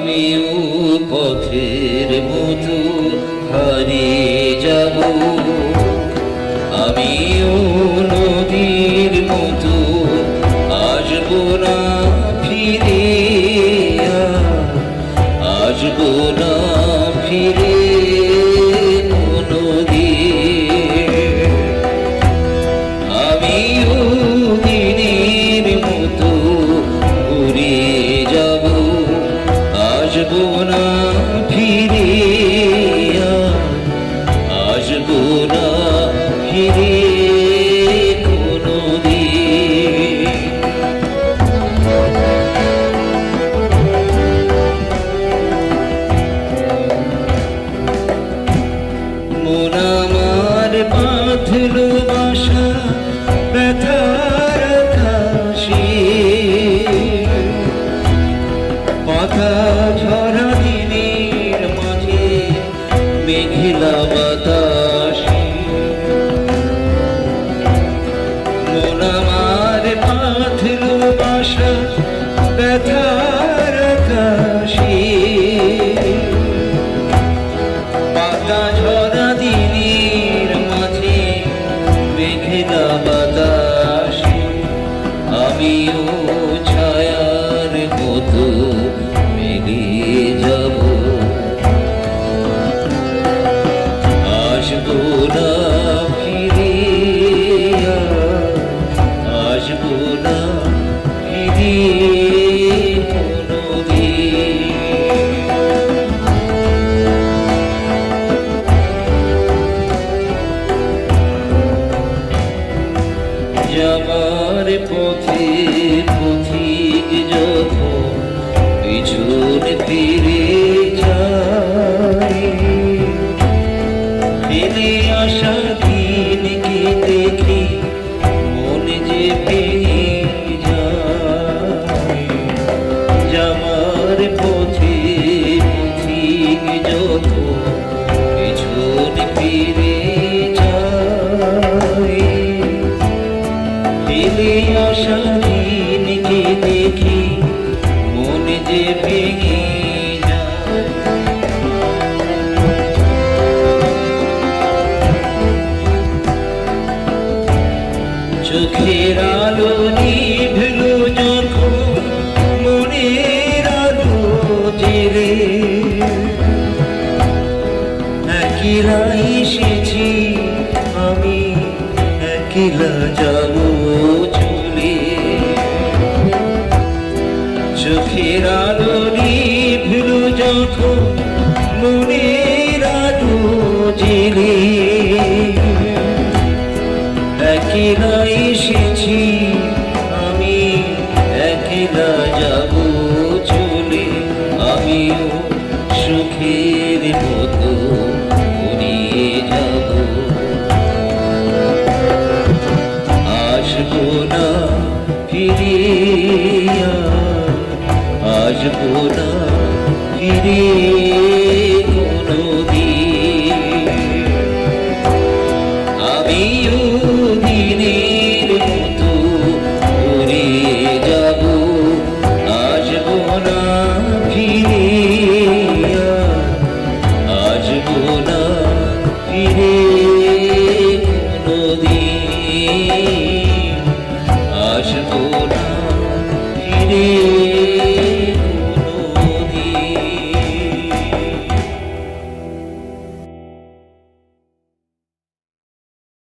আমিও পথের মতো হারিয়ে যাব, আমিও নদীর মতো আসবো না ফিরে, আসবো না ফিরে নদীর। আমিও দিনের মতো ঘুরে যাব, আসবো না ফিরে, আসবো না ফিরে কোনদিন। মন আমার বাঁধলো বাসা ব্যথার আকাশে, পাতা ঝরা দিনের মাঝে মেঘলা বাতাসে। মন আমার বাঁধলো বাসা ব্যথার আকাশে, পাতা ঝরা দিনের মাঝে মেঘলা বাতাসে। আমিও ছায়ার মতো মিলিয়ে যাব, আসবো না ফিরে, আসবো না ফিরে কোনদিন। যাবার পথে পথিক যখন পিছন ফিরে যায়, ফেলে আসা দিনকে দেখি মন যে ভেঙে যায়। যাবার পথে পথিক যখন পিছন ফিরে যায়, ফেলে আসা দিনকে দেখি মন যে ভেঙে যায়। চোখের আলো নিভলো যখন মনের আলো জেলে, একলা এসেছি আমি, একলা যাব চলে। চোখের আলো নিভলো যখন মনের আলো জেলে, একলা এসেছি আমি, একলা যাব চলে। আমিও সুখের মতো ঘুরিয়ে যাব, আসবো না ফিরে, আসবো না ফিরে।